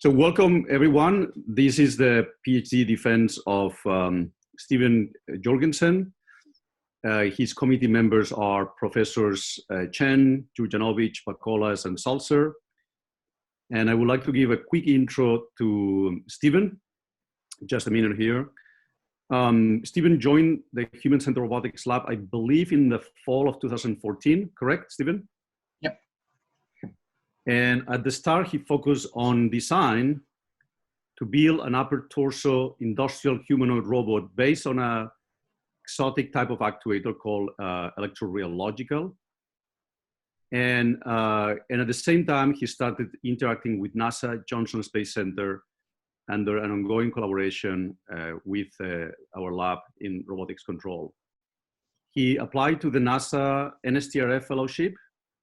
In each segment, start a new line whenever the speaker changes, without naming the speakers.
So welcome everyone. This is the PhD defense of Jens Jorgensen. His committee members are Professors Chen, Jurjanovic, Pakolas, and Salzer. And I would like to give a quick intro to Steven, just a minute here. Steven joined the Human-Centered Robotics Lab, I believe in the fall of 2014, correct, Steven?
Yep.
And at the start, he focused on design to build an upper torso industrial humanoid robot based on a exotic type of actuator called electrorheological. And at the same time, he started interacting with NASA Johnson Space Center under an ongoing collaboration with our lab in robotics control. He applied to the NASA NSTRF fellowship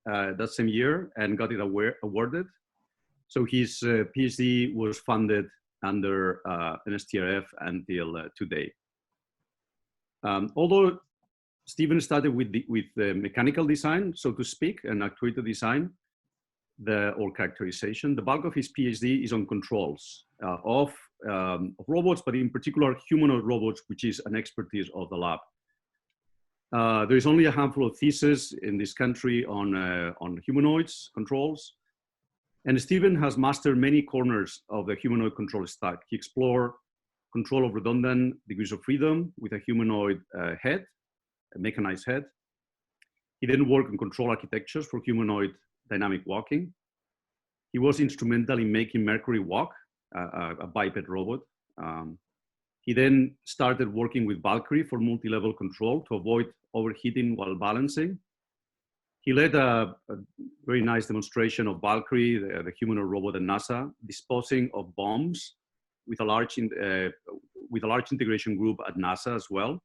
that same year and got it awarded. So his PhD was funded under NSTRF until today. Although Steven started with the mechanical design, so to speak, and actuator design, or characterization, the bulk of his PhD is on controls of robots, but in particular humanoid robots, which is an expertise of the lab. There is only a handful of theses in this country on humanoids controls. And Steven has mastered many corners of the humanoid control stack. He explored control of redundant degrees of freedom with a humanoid head, a mechanized head. He then worked on control architectures for humanoid dynamic walking. He was instrumental in making Mercury walk, a biped robot. He then started working with Valkyrie for multi-level control to avoid overheating while balancing. He led a very nice demonstration of Valkyrie, the humanoid robot at NASA, disposing of bombs with a large integration group at NASA as well.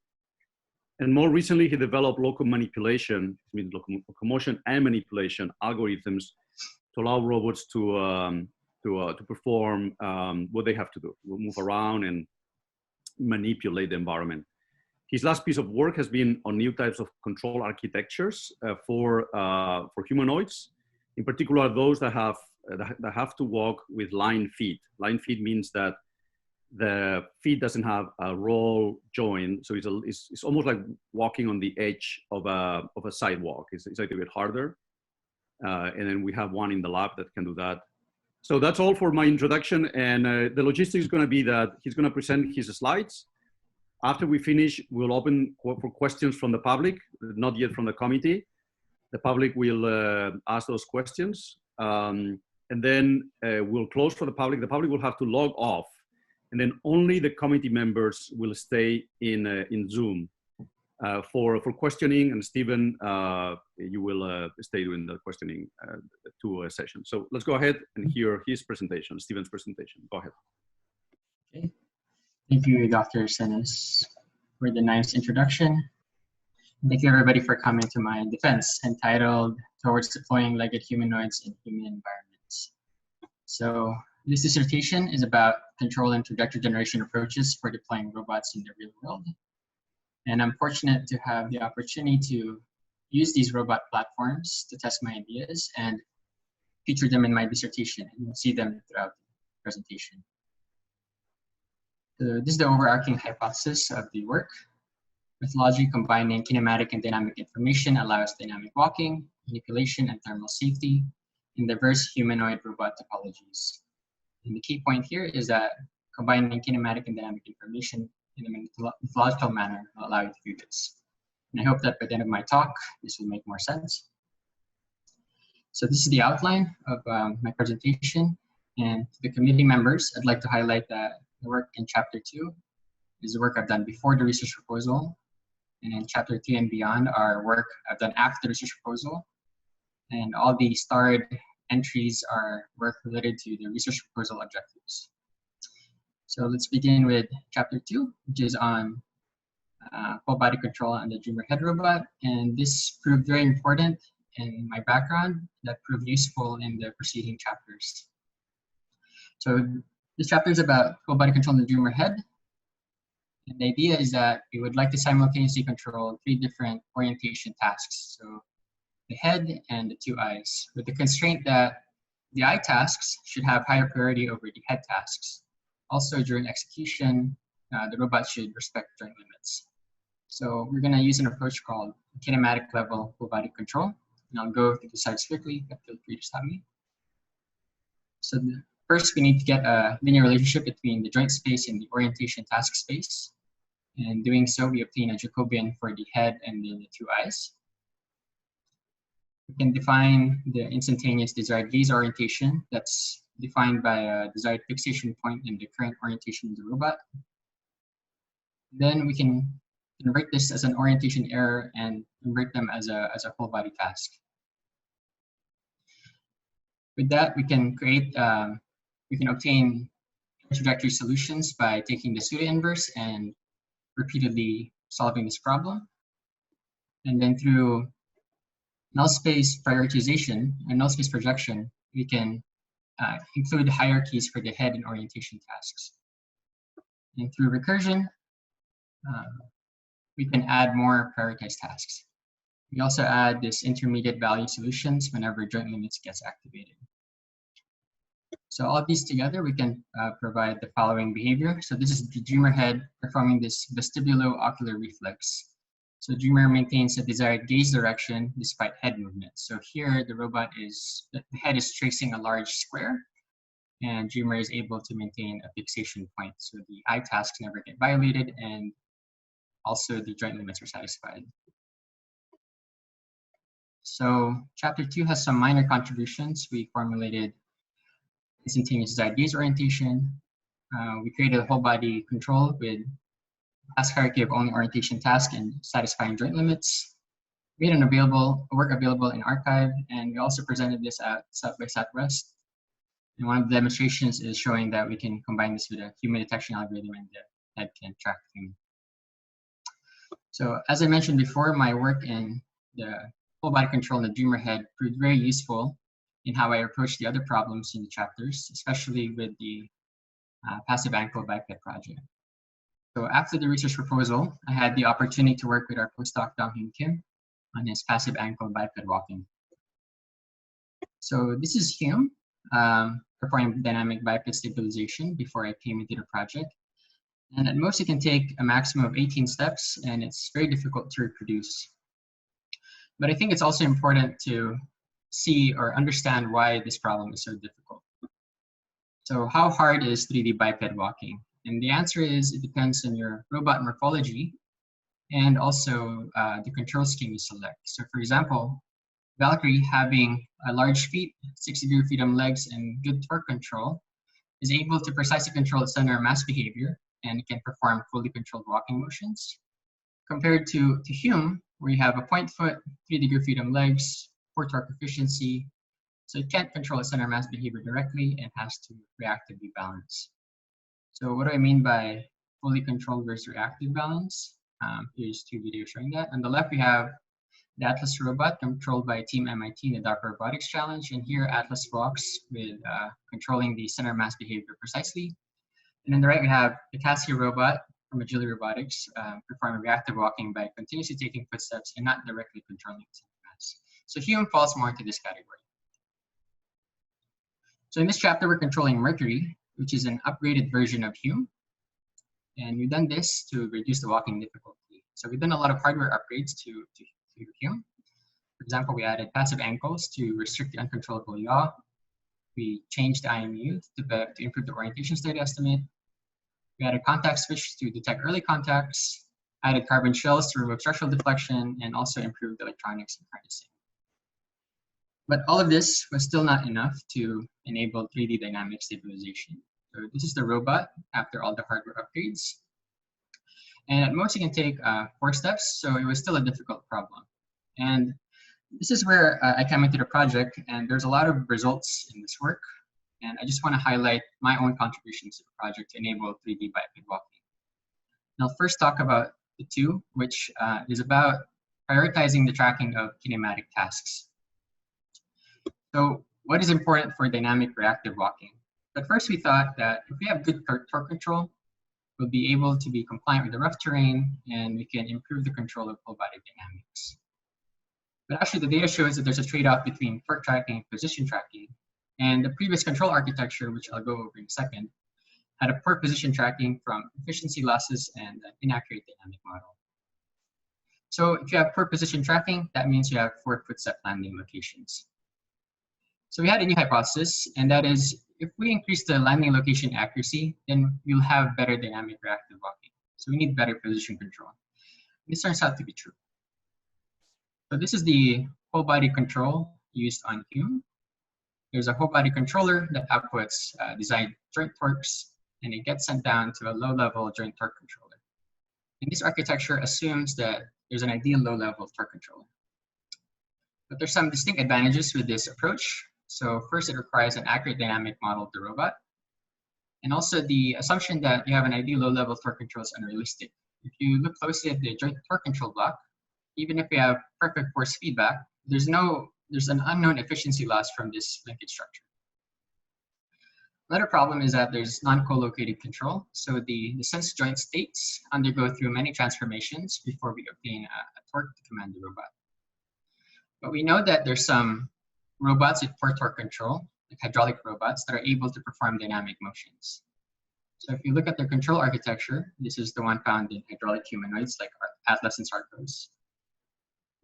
And more recently, he developed local manipulation, I mean locomotion and manipulation algorithms to allow robots to perform what they have to do, move around and manipulate the environment. His last piece of work has been on new types of control architectures for humanoids, in particular those that have to walk with line feet. Line feet means that the feet doesn't have a roll joint, so it's almost like walking on the edge of a sidewalk. It's a little bit harder, and then we have one in the lab that can do that. So that's all for my introduction, and the logistics is going to be that he's going to present his slides. After we finish, we'll open for questions from the public, not yet from the committee. The public will ask those questions, and then we'll close for the public. The public will have to log off, and then only the committee members will stay in Zoom for questioning. And Steven, you will stay during the questioning session. So let's go ahead and hear his presentation, Steven's presentation. Go ahead.
Okay. Thank you, Dr. Senes, for the nice introduction. Thank you, everybody, for coming to my defense entitled Towards Deploying Legged Humanoids in Human Environments. So this dissertation is about control and trajectory generation approaches for deploying robots in the real world. And I'm fortunate to have the opportunity to use these robot platforms to test my ideas and feature them in my dissertation. And you'll see them throughout the presentation. This is the overarching hypothesis of the work. Methodology combining kinematic and dynamic information allows dynamic walking, manipulation, and thermal safety in diverse humanoid robot topologies. And the key point here is that combining kinematic and dynamic information in a methodological manner will allow you to do this. And I hope that by the end of my talk, this will make more sense. So this is the outline of my presentation. And to the committee members, I'd like to highlight that the work in chapter 2 is the work I've done before the research proposal. And in chapter 3 and beyond are work I've done after the research proposal. And all the starred entries are work related to the research proposal objectives. So let's begin with chapter 2, which is on full body control on the Dreamer head robot. And this proved very important in my background, that proved useful in the preceding chapters. So this chapter is about full body control on the Dreamer head. And the idea is that we would like to simultaneously control 3 different orientation tasks. So the head and the 2 eyes, with the constraint that The eye tasks should have higher priority over the head tasks. Also, during execution, the robot should respect joint limits. So we're going to use an approach called kinematic level full body control. And I'll go through the slides quickly, but feel free to stop me. So first, we need to get a linear relationship between the joint space and the orientation task space. And doing so, we obtain a Jacobian for the head and then the two eyes. We can define the instantaneous desired gaze orientation that's defined by a desired fixation point in the current orientation of the robot. Then we can convert this as an orientation error and convert them as a full body task. With that, we can create, we can obtain trajectory solutions by taking the pseudo inverse and repeatedly solving this problem. And then through null space prioritization and null space projection, we can include hierarchies for the head and orientation tasks. And through recursion, we can add more prioritized tasks. We also add this intermediate value solutions whenever joint limits gets activated. So all of these together, we can provide the following behavior. So this is the dreamer head performing this vestibulo-ocular reflex. So dreamer maintains a desired gaze direction despite head movement. So here the robot the head is tracing a large square and dreamer is able to maintain a fixation point. So the eye tasks never get violated and also the joint limits are satisfied. So chapter 2 has some minor contributions. We formulated instantaneous desired gaze orientation. We created a whole body control with task hierarchy of only orientation task and satisfying joint limits. We made a work available in archive, and we also presented this at South by Southwest. And one of the demonstrations is showing that we can combine this with a human detection algorithm and the head can track human. So as I mentioned before, my work in the full body control in the dreamer head proved very useful in how I approach the other problems in the chapters, especially with the passive ankle biped project. So after the research proposal, I had the opportunity to work with our postdoc, Dong-Hyun Kim, on his passive ankle biped walking. So this is Hume performing dynamic biped stabilization before I came into the project. And at most, it can take a maximum of 18 steps, and it's very difficult to reproduce. But I think it's also important to see or understand why this problem is so difficult. So how hard is 3D biped walking? And the answer is it depends on your robot morphology and also the control scheme you select. So for example, Valkyrie, having a large feet, 60-degree freedom legs, and good torque control, is able to precisely control its center of mass behavior and can perform fully controlled walking motions. Compared to Hume, where you have a point foot, 3-degree freedom legs, poor torque efficiency, so it can't control its center of mass behavior directly and has to reactively balance. So what do I mean by fully controlled versus reactive balance? Here's 2 videos showing that. On the left, we have the Atlas robot controlled by Team MIT in the DARPA Robotics Challenge. And here, Atlas walks with controlling the center of mass behavior precisely. And on the right, we have the Cassia robot from Agility Robotics performing reactive walking by continuously taking footsteps and not directly controlling its center of mass. So Hume falls more into this category. So in this chapter, we're controlling Mercury, which is an upgraded version of Hume. And we've done this to reduce the walking difficulty. So we've done a lot of hardware upgrades to Hume. For example, we added passive ankles to restrict the uncontrollable yaw. We changed the IMU to improve the orientation state estimate. We added contact switch to detect early contacts, added carbon shells to remove structural deflection, and also improved electronics and harnessing. But all of this was still not enough to enable 3D dynamic stabilization. So this is the robot after all the hardware upgrades. And at most, it can take 4 steps, so it was still a difficult problem. And this is where I came into the project, and there's a lot of results in this work. And I just want to highlight my own contributions to the project to enable 3D biped walking. And I'll first talk about the 2, which is about prioritizing the tracking of kinematic tasks. So what is important for dynamic reactive walking? At first, we thought that if we have good torque control, we'll be able to be compliant with the rough terrain, and we can improve the control of full body dynamics. But actually, the data shows that there's a trade-off between torque tracking and position tracking. And the previous control architecture, which I'll go over in a second, had a poor position tracking from efficiency losses and an inaccurate dynamic model. So if you have poor position tracking, that means you have poor footstep landing locations. So we had a new hypothesis, and that is if we increase the landing location accuracy, then you'll have better dynamic reactive walking. So we need better position control. This turns out to be true. So this is the whole body control used on Hume. There's a whole body controller that outputs desired joint torques, and it gets sent down to a low-level joint torque controller. And this architecture assumes that there's an ideal low-level torque controller. But there's some distinct advantages with this approach. So first, it requires an accurate dynamic model of the robot. And also the assumption that you have an ideal low-level torque control is unrealistic. If you look closely at the joint torque control block, even if we have perfect force feedback, there's an unknown efficiency loss from this linkage structure. Another problem is that there's non-collocated control. So the sense joint states undergo through many transformations before we obtain a torque to command the robot. But we know that there's some robots with poor torque control, like hydraulic robots, that are able to perform dynamic motions. So if you look at their control architecture, this is the one found in hydraulic humanoids like Atlas and Sarcos.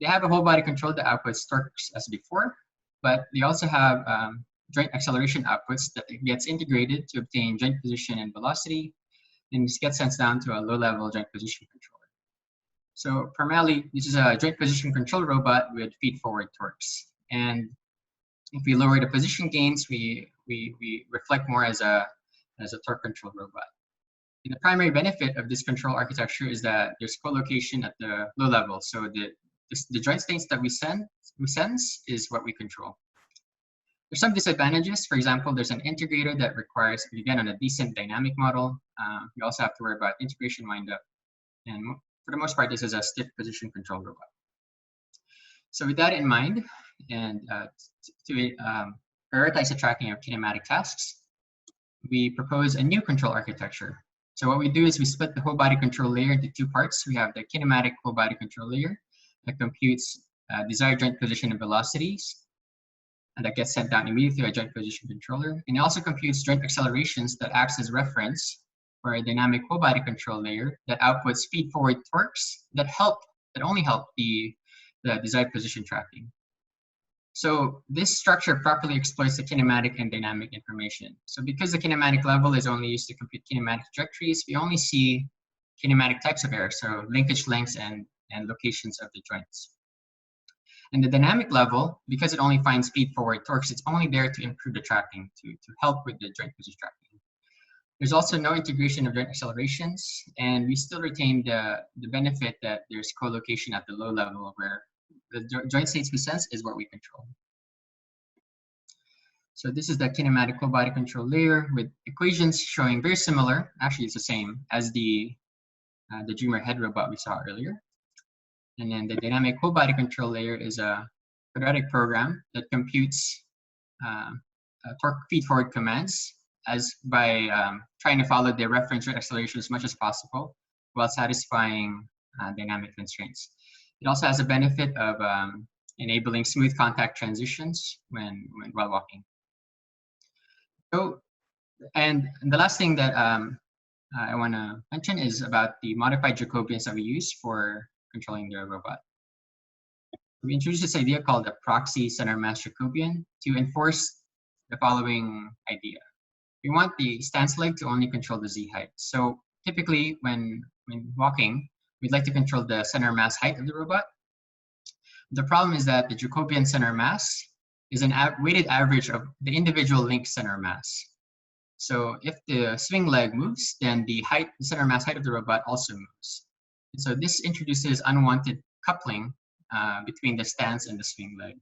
They have a whole body control that outputs torques as before, but they also have joint acceleration outputs that gets integrated to obtain joint position and velocity, and this gets sent down to a low-level joint position controller. So primarily, this is a joint position control robot with feed-forward torques. And if we lower the position gains, we reflect more as a torque control robot. And the primary benefit of this control architecture is that there's co-location at the low level. So the joint states that we sense is what we control. There's some disadvantages. For example, there's an integrator that requires, again, on a decent dynamic model. You also have to worry about integration windup. And for the most part, this is a stiff position control robot. So with that in mind, and to prioritize the tracking of kinematic tasks, we propose a new control architecture. So what we do is we split the whole body control layer into two parts. We have the kinematic whole body control layer that computes desired joint position and velocities, and that gets sent down immediately to a joint position controller. And it also computes joint accelerations that acts as reference for a dynamic whole body control layer that outputs feed-forward torques that only help the desired position tracking. So this structure properly exploits the kinematic and dynamic information. So because the kinematic level is only used to compute kinematic trajectories, we only see kinematic types of error, so linkage lengths and locations of the joints. And the dynamic level, because it only finds feed-forward torques, it's only there to improve the tracking, to help with the joint position tracking. There's also no integration of joint accelerations, and we still retain the benefit that there's co-location at the low level where the joint states we sense is what we control. So this is the kinematic whole body control layer with equations showing very similar, actually it's the same as the Dreamer head robot we saw earlier. And then the dynamic whole body control layer is a quadratic program that computes torque feed-forward commands by trying to follow the reference rate acceleration as much as possible while satisfying dynamic constraints. It also has a benefit of enabling smooth contact transitions while walking. So, and the last thing that I want to mention is about the modified Jacobians that we use for controlling the robot. We introduced this idea called the proxy center mass Jacobian to enforce the following idea. We want the stance leg to only control the z height. So typically when walking, we'd like to control the center mass height of the robot. The problem is that the Jacobian center mass is an weighted average of the individual link center mass. So if the swing leg moves, then the center mass height of the robot also moves. And so this introduces unwanted coupling between the stance and the swing leg.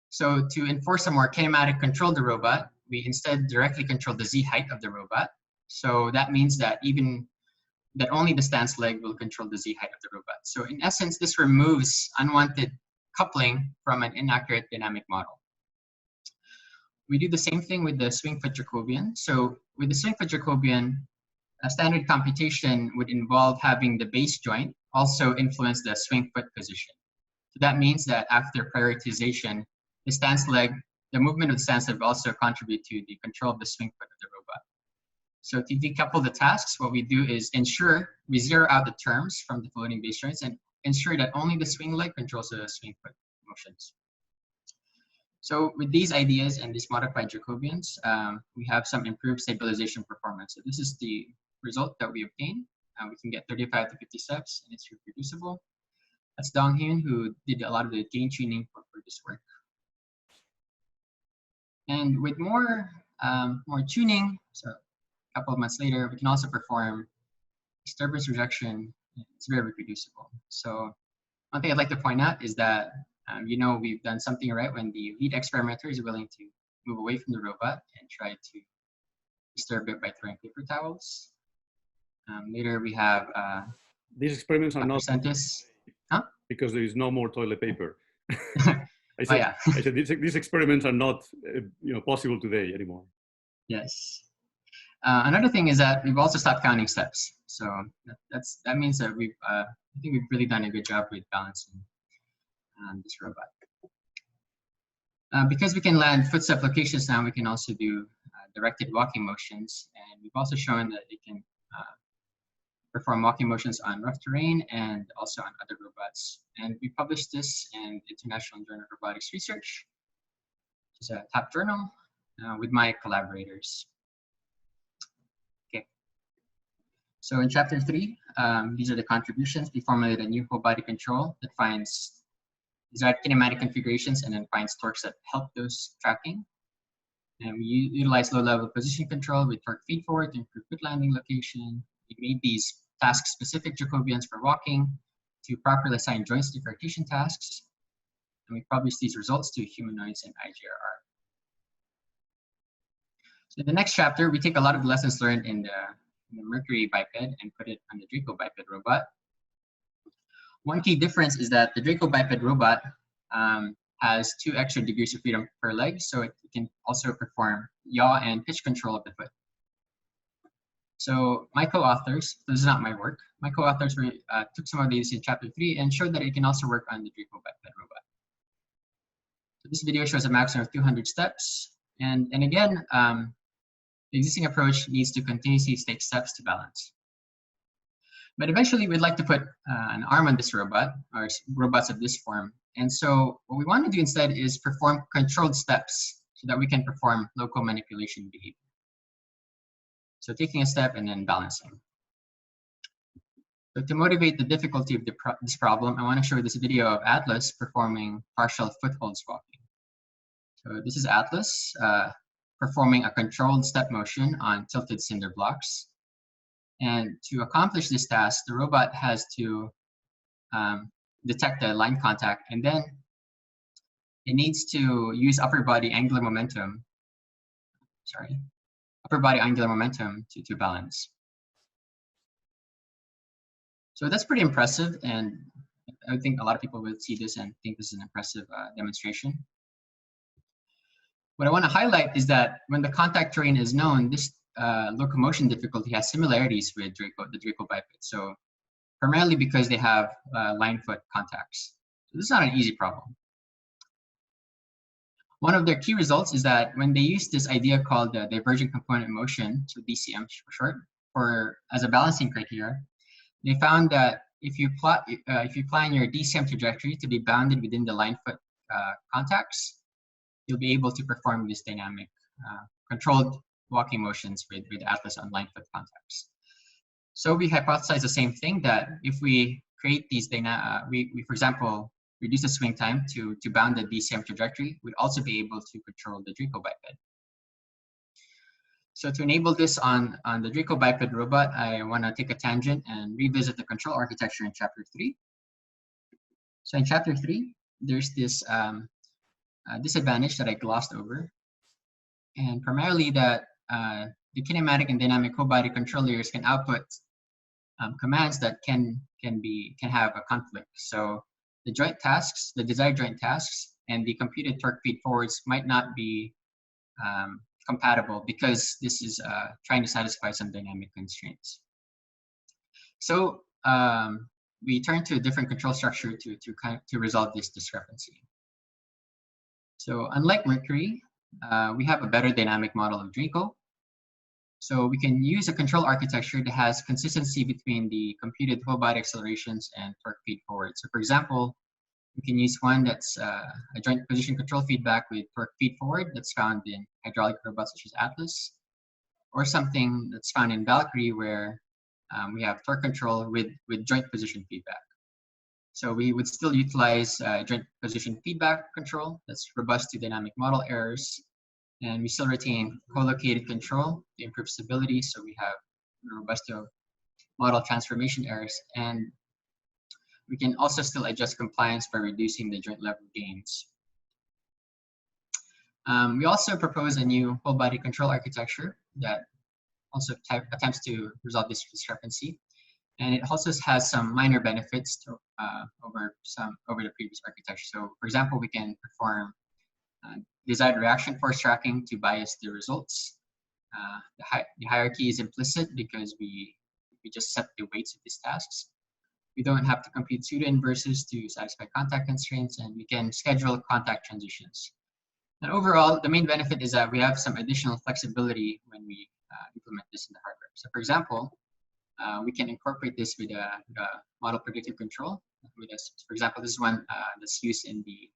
So to enforce a more kinematic control of the robot, we instead directly control the z height of the robot. So that means that only the stance leg will control the z height of the robot. So in essence, this removes unwanted coupling from an inaccurate dynamic model. We do the same thing with the swing foot Jacobian. So with the swing foot Jacobian, a standard computation would involve having the base joint also influence the swing foot position. So that means that after prioritization, the stance leg the movement of the stance will also contribute to the control of the swing foot of the robot. So to decouple the tasks, what we do is ensure we zero out the terms from the floating base joints and ensure that only the swing leg controls the swing foot motions. So with these ideas and these modified Jacobians, we have some improved stabilization performance. So this is the result that we obtained. We can get 35 to 50 steps, and it's reproducible. That's Dong Hyun, who did a lot of the gain tuning for this work. And with more tuning, so a couple of months later, we can also perform disturbance rejection. It's very reproducible. So one thing I'd like to point out is that you know, we've done something right when the lead experimenter is willing to move away from the robot and try to disturb it by throwing paper towels. Later we have
these experiments are not because there is no more toilet paper. I said,
yeah.
I said these experiments are not possible today anymore.
Yes. Another thing is that we've also stopped counting steps. So that means that we've I think we've really done a good job with balancing this robot. Because we can land footstep locations now, we can also do directed walking motions, and we've also shown that it can perform walking motions on rough terrain and also on other robots. And we published this in International Journal of Robotics Research, which is a top journal, with my collaborators. Okay. So in chapter 3, these are the contributions. We formulated a new whole body control that finds desired kinematic configurations and then finds torques that help those tracking. And we utilize low-level position control with torque feed forward to improve foot landing location. We made these task-specific Jacobians for walking to properly assign joints to rotation tasks. And we published these results to humanoids and IGRR. So in the next chapter, we take a lot of the lessons learned in the Mercury biped and put it on the Draco biped robot. One key difference is that the Draco biped robot has 2 extra degrees of freedom per leg, so it can also perform yaw and pitch control of the foot. So my co-authors, this is not my work, my co-authors took some of these in chapter 3 and showed that it can also work on the Draco biped robot. So this video shows a maximum of 200 steps. And again, the existing approach needs to continuously take steps to balance. But eventually we'd like to put an arm on this robot, or robots of this form. And so what we want to do instead is perform controlled steps so that we can perform local manipulation behavior. So taking a step and then balancing. So to motivate the difficulty of this problem, I want to show this video of Atlas performing partial footholds walking. So this is Atlas performing a controlled step motion on tilted cinder blocks. And to accomplish this task, the robot has to detect the line contact, and then it needs to use upper body angular momentum to balance. So that's pretty impressive, and I think a lot of people will see this and think this is an impressive demonstration. What I want to highlight is that when the contact terrain is known, this locomotion difficulty has similarities with the Draco biped. So primarily because they have line foot contacts. So this is not an easy problem. One of their key results is that when they use this idea called the divergent component motion, so DCM for short, as a balancing criteria, they found that if you plan your DCM trajectory to be bounded within the line foot contacts, you'll be able to perform this dynamic controlled walking motions with Atlas on line foot contacts. So we hypothesize the same thing, that if we create these we for example reduce the swing time to bound the DCM trajectory, we'd also be able to control the Draco biped. So to enable this on the Draco biped robot, I want to take a tangent and revisit the control architecture in chapter 3. So in chapter 3, there's this disadvantage that I glossed over, and primarily that the kinematic and dynamic whole body controllers can output commands that can have a conflict. So the joint tasks, the desired joint tasks, and the computed torque feed forwards might not be compatible because this is trying to satisfy some dynamic constraints. So we turn to a different control structure to resolve this discrepancy. So unlike Mercury, we have a better dynamic model of Draco. So we can use a control architecture that has consistency between the computed whole body accelerations and torque feed forward. So for example, we can use one that's a joint position control feedback with torque feed forward that's found in hydraulic robots such as Atlas, or something that's found in Valkyrie where we have torque control with joint position feedback. So we would still utilize joint position feedback control that's robust to dynamic model errors, and we still retain co-located control to improve stability. So we have robust to model transformation errors, and we can also still adjust compliance by reducing the joint level gains. We also propose a new whole body control architecture that also attempts to resolve this discrepancy. And it also has some minor benefits to, over the previous architecture. So for example, we can perform desired reaction force tracking to bias the results. The hierarchy is implicit because we just set the weights of these tasks. We don't have to compute pseudo inverses to satisfy contact constraints, and we can schedule contact transitions. And overall, the main benefit is that we have some additional flexibility when we implement this in the hardware. So for example, we can incorporate this with a model predictive control. For example, this is one that's used in the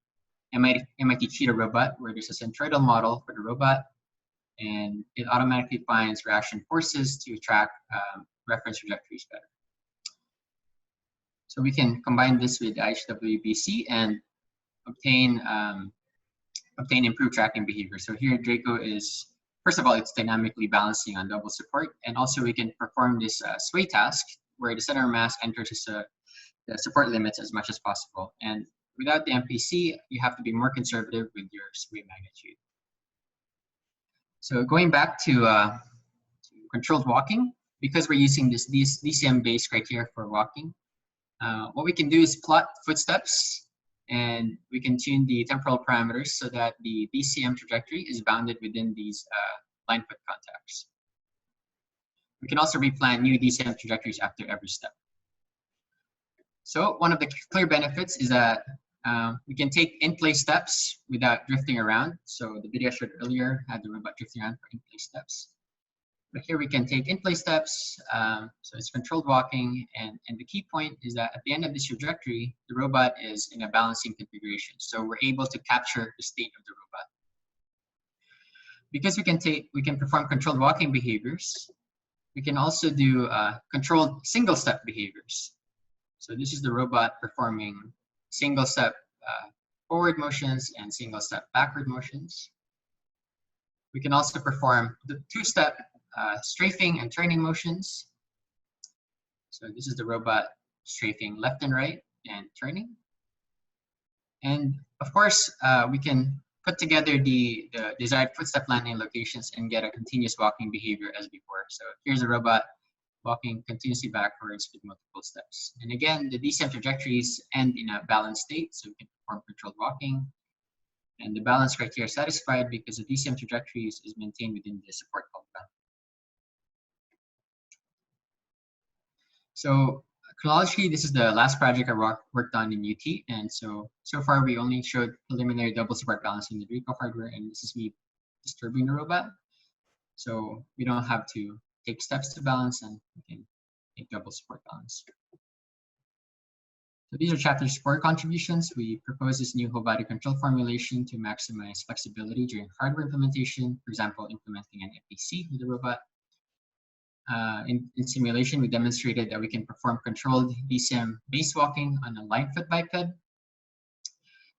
MIT Cheetah robot, where there's a centroidal model for the robot, and it automatically finds reaction forces to track reference trajectories better. So we can combine this with IHWBC and obtain improved tracking behavior. So here Draco is, first of all, it's dynamically balancing on double support, and also we can perform this sway task where the center of mass enters the support limits as much as possible. And without the MPC, you have to be more conservative with your sway magnitude. So going back to controlled walking, because we're using these DCM-based criteria for walking, what we can do is plot footsteps, and we can tune the temporal parameters so that the DCM trajectory is bounded within these line foot contacts. We can also replan new DCM trajectories after every step. So one of the clear benefits is that we can take in-place steps without drifting around. So the video I showed earlier had the robot drifting around for in-place steps. But here we can take in-place steps, so it's controlled walking, and the key point is that at the end of this trajectory, the robot is in a balancing configuration. So we're able to capture the state of the robot. Because we can perform controlled walking behaviors, we can also do controlled single-step behaviors. So this is the robot performing single-step forward motions and single-step backward motions. We can also perform the two-step strafing and turning motions. So this is the robot strafing left and right and turning. And of course, we can put together the desired footstep landing locations and get a continuous walking behavior as before. So here's a robot walking continuously backwards with multiple steps. And again, the DCM trajectories end in a balanced state, so we can perform controlled walking. And the balance criteria is satisfied because the DCM trajectories is maintained within the support compound. So chronologically, this is the last project I worked on in UT. And so far we only showed preliminary double support balancing the Draco hardware, and this is me disturbing the robot. So we don't have to take steps to balance, and we can take double support balance. So these are chapter support contributions. We propose this new whole body control formulation to maximize flexibility during hardware implementation, for example, implementing an MPC with the robot. In simulation, we demonstrated that we can perform controlled DCM base walking on a line foot biped.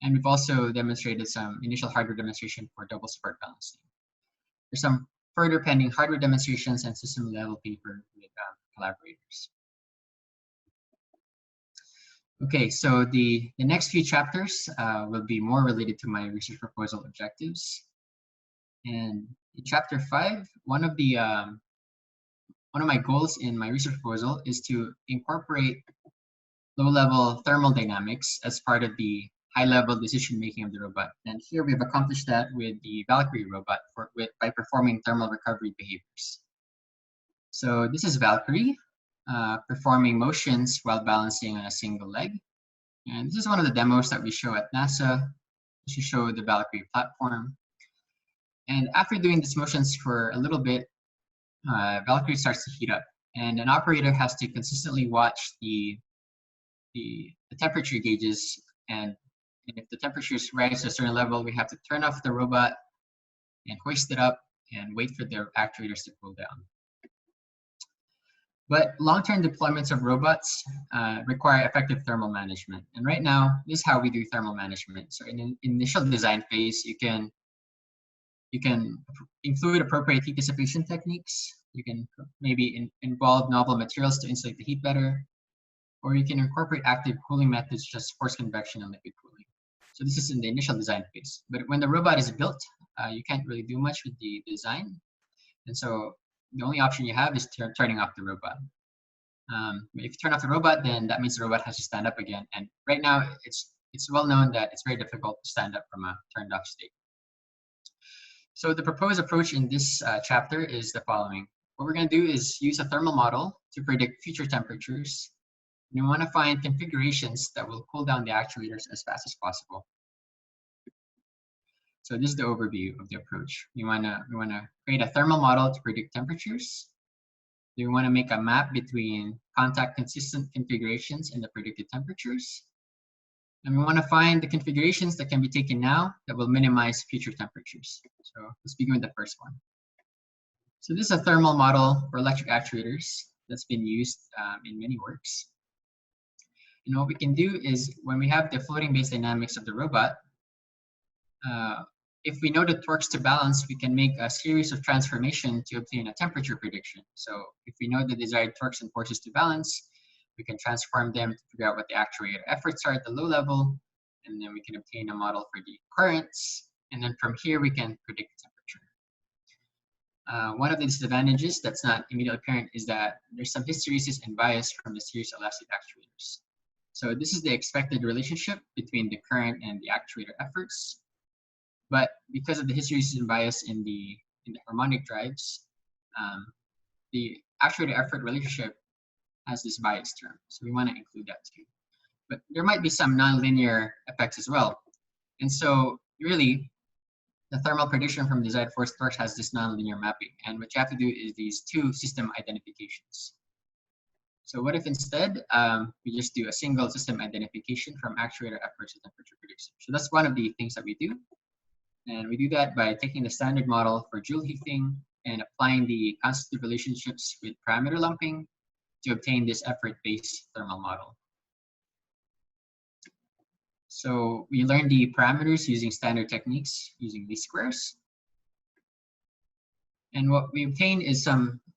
And we've also demonstrated some initial hardware demonstration for double support balancing. There's some further pending hardware demonstrations and system level paper with collaborators. Okay, so the next few chapters will be more related to my research proposal objectives. And in chapter 5, one of my goals in my research proposal is to incorporate low-level thermal dynamics as part of the high-level decision-making of the robot. And here we've accomplished that with the Valkyrie robot by performing thermal recovery behaviors. So this is Valkyrie performing motions while balancing on a single leg. And this is one of the demos that we show at NASA. to show the Valkyrie platform. And after doing these motions for a little bit, Valkyrie starts to heat up, and an operator has to consistently watch the temperature gauges, and if the temperatures rise to a certain level, we have to turn off the robot and hoist it up and wait for the actuators to cool down. But long-term deployments of robots require effective thermal management. And right now, this is how we do thermal management. So in an initial design phase, you can include appropriate heat dissipation techniques. You can maybe involve novel materials to insulate the heat better, or you can incorporate active cooling methods such as forced convection and liquid cooling. So this is in the initial design phase. But when the robot is built, you can't really do much with the design. And so the only option you have is turning off the robot. If you turn off the robot, then that means the robot has to stand up again. And right now, it's well known that it's very difficult to stand up from a turned off state. So the proposed approach in this chapter is the following. What we're going to do is use a thermal model to predict future temperatures. And we want to find configurations that will cool down the actuators as fast as possible. So this is the overview of the approach. We want to create a thermal model to predict temperatures. We want to make a map between contact consistent configurations and the predicted temperatures. And we want to find the configurations that can be taken now that will minimize future temperatures. So let's begin with the first one. So this is a thermal model for electric actuators that's been used in many works. And what we can do is when we have the floating base dynamics of the robot, if we know the torques to balance, we can make a series of transformation to obtain a temperature prediction. So if we know the desired torques and forces to balance, we can transform them to figure out what the actuator efforts are at the low level, and then we can obtain a model for the currents, and then from here we can predict the temperature. One of the disadvantages that's not immediately apparent is that there's some hysteresis and bias from the series elastic actuators. So this is the expected relationship between the current and the actuator efforts. But because of the hysteresis and bias in the harmonic drives, the actuator effort relationship has this bias term. So we want to include that too. But there might be some nonlinear effects as well. And so really, the thermal prediction from desired force torques has this nonlinear mapping. And what you have to do is these two system identifications. So what if instead we just do a single system identification from actuator efforts to temperature prediction? So that's one of the things that we do. And we do that by taking the standard model for Joule heating and applying the constitutive relationships with parameter lumping to obtain this effort-based thermal model. So we learn the parameters using standard techniques, using least squares. And what we obtain is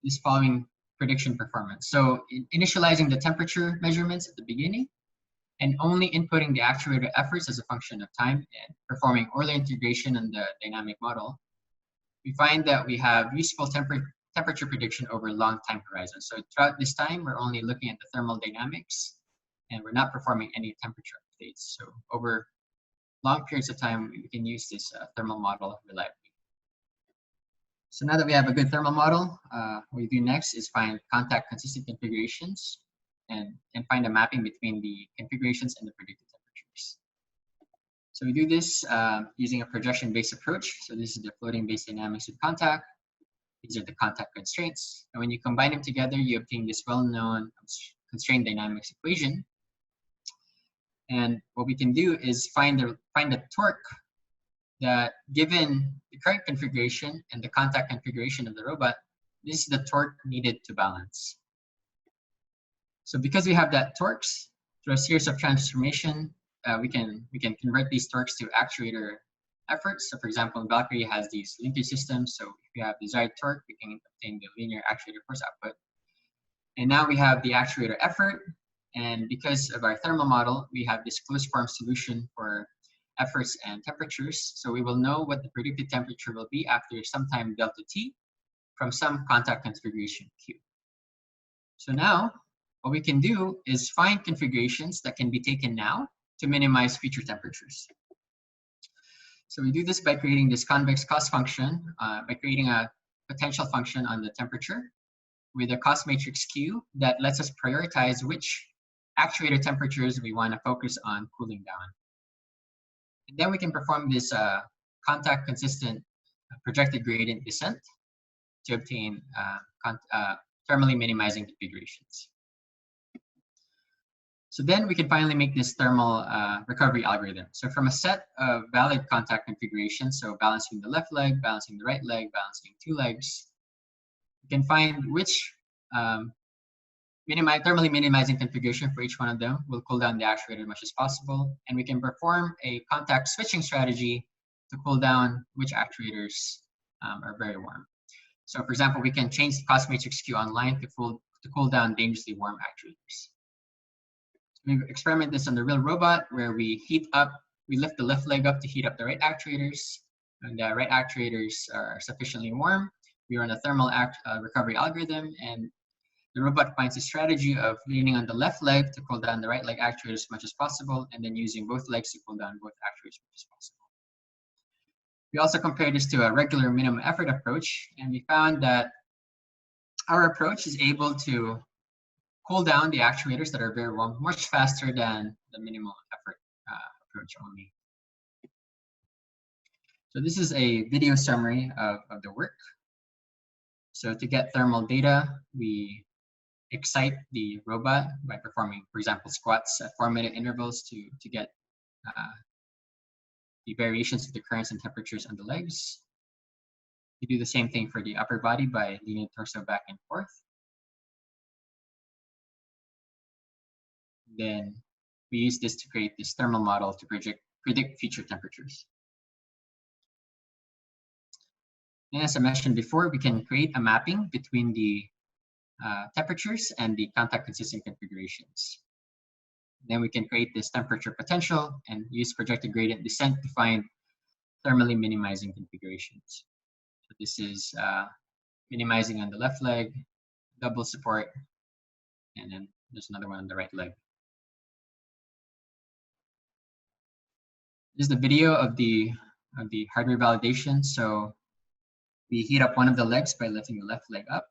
this following prediction performance. So initializing the temperature measurements at the beginning, and only inputting the actuator efforts as a function of time and performing Euler integration on the dynamic model, we find that we have useful temperature prediction over long time horizons. So throughout this time, we're only looking at the thermal dynamics and we're not performing any temperature updates. So over long periods of time, we can use this thermal model reliably. So now that we have a good thermal model, what we do next is find contact consistent configurations and find a mapping between the configurations and the predicted temperatures. So we do this using a projection-based approach. So this is the floating base dynamics with contact. These are the contact constraints. And when you combine them together, you obtain this well-known constraint dynamics equation. And what we can do is find a torque that, given the current configuration and the contact configuration of the robot, this is the torque needed to balance. So because we have that torques, through a series of transformation, we can convert these torques to actuator efforts. So for example, Valkyrie has these linkage systems. So if we have desired torque, we can obtain the linear actuator force output. And now we have the actuator effort. And because of our thermal model, we have this closed form solution for efforts and temperatures. So we will know what the predicted temperature will be after some time delta T from some contact configuration Q. So now what we can do is find configurations that can be taken now to minimize future temperatures. So we do this by creating this convex cost function, by creating a potential function on the temperature with a cost matrix Q that lets us prioritize which actuator temperatures we want to focus on cooling down. And then we can perform this contact consistent projected gradient descent to obtain thermally minimizing configurations. So then we can finally make this thermal recovery algorithm. So from a set of valid contact configurations, so balancing the left leg, balancing the right leg, balancing two legs, we can find which thermally minimizing configuration for each one of them will cool down the actuator as much as possible. And we can perform a contact switching strategy to cool down which actuators are very warm. So for example, we can change the cost matrix Q online to cool down dangerously warm actuators. We experiment this on the real robot where we lift the left leg up to heat up the right actuators. When the right actuators are sufficiently warm, we run a thermal recovery algorithm, and the robot finds a strategy of leaning on the left leg to cool down the right leg actuators as much as possible, and then using both legs to cool down both actuators as much as possible. We also compared this to a regular minimum effort approach, and we found that our approach is able to cool down the actuators that are very warm much faster than the minimal effort approach only. So this is a video summary of the work. So to get thermal data, we excite the robot by performing, for example, squats at 4-minute intervals to get the variations of the currents and temperatures on the legs. We do the same thing for the upper body by leaning the torso back and forth. Then we use this to create this thermal model to predict future temperatures. And as I mentioned before, we can create a mapping between the temperatures and the contact consistent configurations. Then we can create this temperature potential and use projected gradient descent to find thermally minimizing configurations. So this is minimizing on the left leg, double support, and then there's another one on the right leg. This is the video of the hardware validation. So we heat up one of the legs by lifting the left leg up.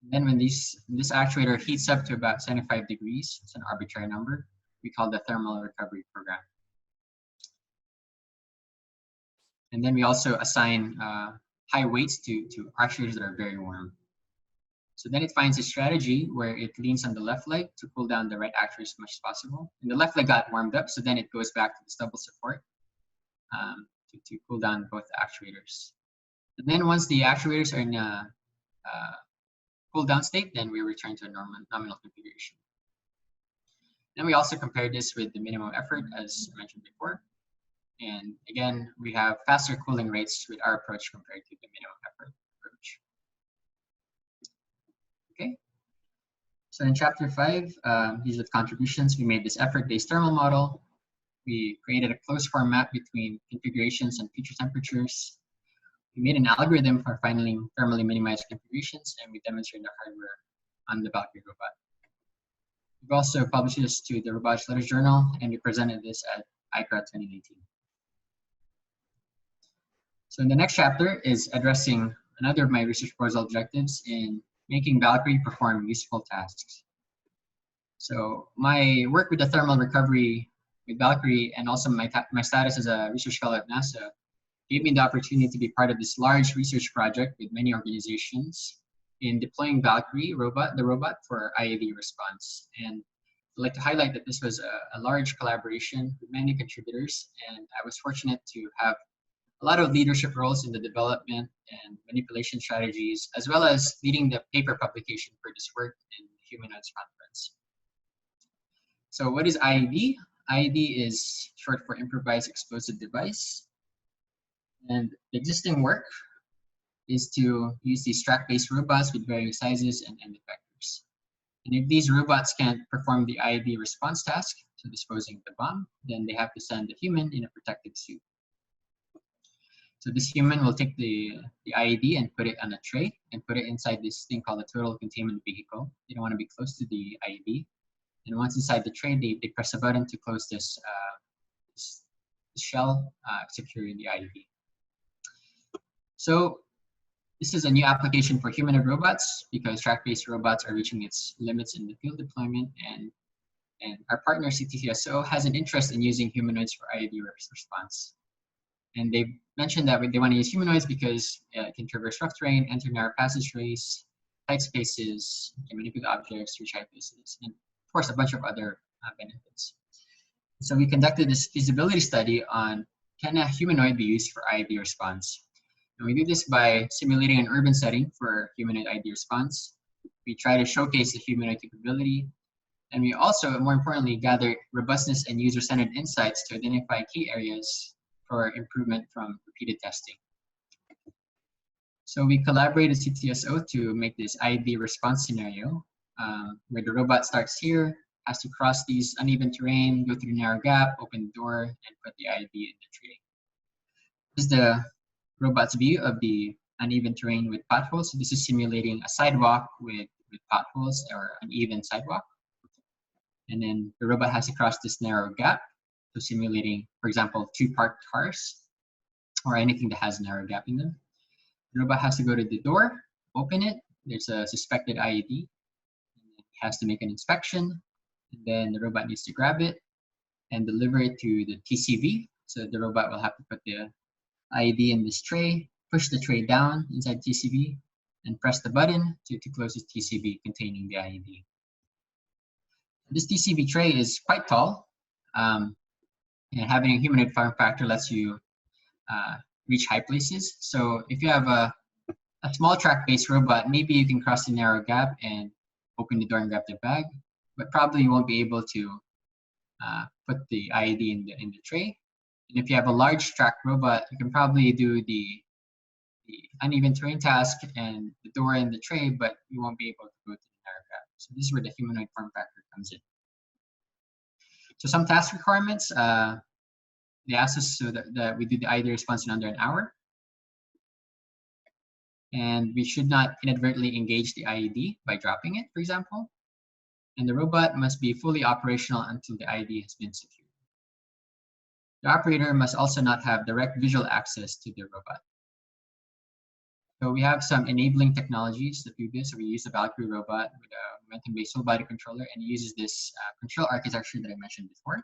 Then when this actuator heats up to about 75 degrees, it's an arbitrary number, we call the thermal recovery program. And then we also assign high weights to actuators that are very warm. So then it finds a strategy where it leans on the left leg to cool down the right actuator as much as possible. And the left leg got warmed up, so then it goes back to the double support to cool down both actuators. And then once the actuators are in a cool down state, then we return to a nominal configuration. Then we also compare this with the minimum effort, as I mentioned before. And again, we have faster cooling rates with our approach compared to the minimum effort approach. Okay. So in chapter 5, these are the contributions. We made this effort-based thermal model. We created a closed form map between configurations and future temperatures. We made an algorithm for finding thermally minimized configurations, and we demonstrated the hardware on the Valkyrie robot. We've also published this to the Robotics Letters Journal, and we presented this at ICRA 2019. So in the next chapter is addressing another of my research proposal objectives in making Valkyrie perform useful tasks. So my work with the thermal recovery with Valkyrie and also my status as a research fellow at NASA gave me the opportunity to be part of this large research project with many organizations in deploying Valkyrie the robot for IAV response. And I'd like to highlight that this was a large collaboration with many contributors, and I was fortunate to have a lot of leadership roles in the development and manipulation strategies, as well as leading the paper publication for this work in the Humanoids Conference. So what is IED? IED is short for Improvised Explosive Device. And the existing work is to use these track-based robots with varying sizes and end effectors. And if these robots can't perform the IED response task, so disposing of the bomb, then they have to send a human in a protective suit. So this human will take the IED and put it on a tray and put it inside this thing called a total containment vehicle. They don't want to be close to the IED. And once inside the tray, they press a button to close this shell, securing the IED. So this is a new application for humanoid robots because track-based robots are reaching its limits in the field deployment, and And our partner, CTCSO, has an interest in using humanoids for IAD response. And they've mentioned that they want to use humanoids because it can traverse rough terrain, enter narrow passageways, tight spaces, can manipulate objects, reach high places, and of course, a bunch of other benefits. So we conducted this feasibility study on, can a humanoid be used for IAD response? And we do this by simulating an urban setting for humanoid IAD response. We try to showcase the humanoid capability. And we also, more importantly, gather robustness and user-centered insights to identify key areas for improvement from repeated testing. So we collaborated with CTSO to make this IAD response scenario where the robot starts here, has to cross these uneven terrain, go through a narrow gap, open the door, and put the IAD in the tray. This is the robot's view of the uneven terrain with potholes. So this is simulating a sidewalk with potholes or uneven sidewalk. And then the robot has to cross this narrow gap. So simulating, for example, 2 parked cars or anything that has a narrow gap in them. The robot has to go to the door, open it. There's a suspected IAD. It has to make an inspection. And then the robot needs to grab it and deliver it to the TCV. So the robot will have to put the IAD in this tray, push the tray down inside TCV, and press the button to close the TCV containing the IAD. This TCV tray is quite tall, and having a humanoid form factor lets you reach high places. So if you have a small track-based robot, maybe you can cross the narrow gap and open the door and grab the bag, but probably you won't be able to put the IAD in the tray. And if you have a large track robot, you can probably do the uneven terrain task and the door and the tray, but you won't be able to go to the narrow gap. So this is where the humanoid form factor comes in. So some task requirements, they asked us so that we do the IAD response in under an hour. And we should not inadvertently engage the IAD by dropping it, for example. And the robot must be fully operational until the IAD has been secured. The operator must also not have direct visual access to the robot. So we have some enabling technologies that do this. So we use the Valkyrie robot with a momentum-based full body controller, and it uses this control architecture that I mentioned before.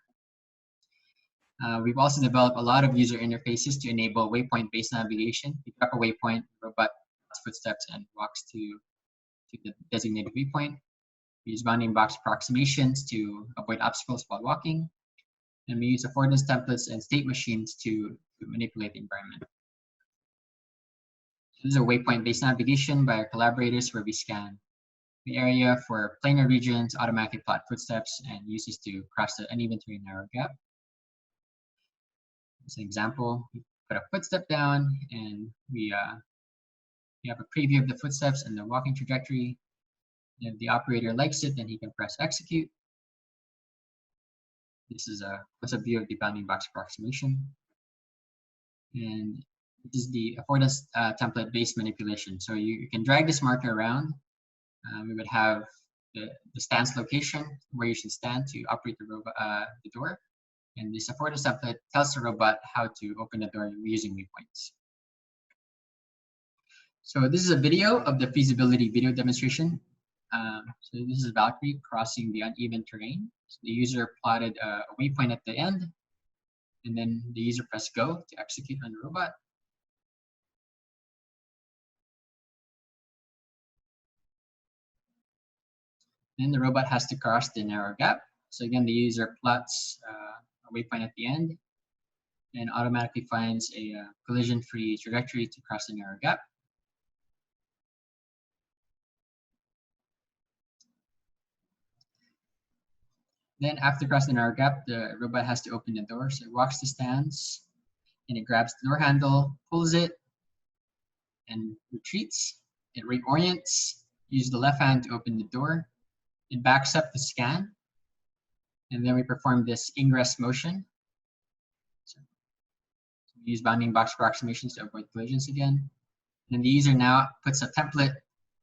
We've also developed a lot of user interfaces to enable waypoint-based navigation. You drop a waypoint, the robot footsteps and walks to the designated waypoint. We use bounding box approximations to avoid obstacles while walking. And we use affordance templates and state machines to manipulate the environment. This is a waypoint-based navigation by our collaborators where we scan the area for planar regions, automatically plot footsteps, and use this to cross the uneven terrain narrow gap. As an example, we put a footstep down and we have a preview of the footsteps and the walking trajectory. If the operator likes it, then he can press execute. This is a close-up view of the bounding box approximation. And this is the affordance template-based manipulation. So you can drag this marker around. We would have the stance location where you should stand to operate the robot, the door. And this affordance template tells the robot how to open the door using waypoints. So this is a video of the feasibility video demonstration. So this is Valkyrie crossing the uneven terrain. So the user plotted a waypoint at the end, and then the user pressed go to execute on the robot. Then the robot has to cross the narrow gap. So again, the user plots a waypoint at the end and automatically finds a collision-free trajectory to cross the narrow gap. Then after crossing the narrow gap, the robot has to open the door. So it walks the stance and it grabs the door handle, pulls it, and retreats. It reorients, uses the left hand to open the door. It backs up the scan. And then we perform this ingress motion. So we use bounding box approximations to avoid collisions again. And the user now puts a template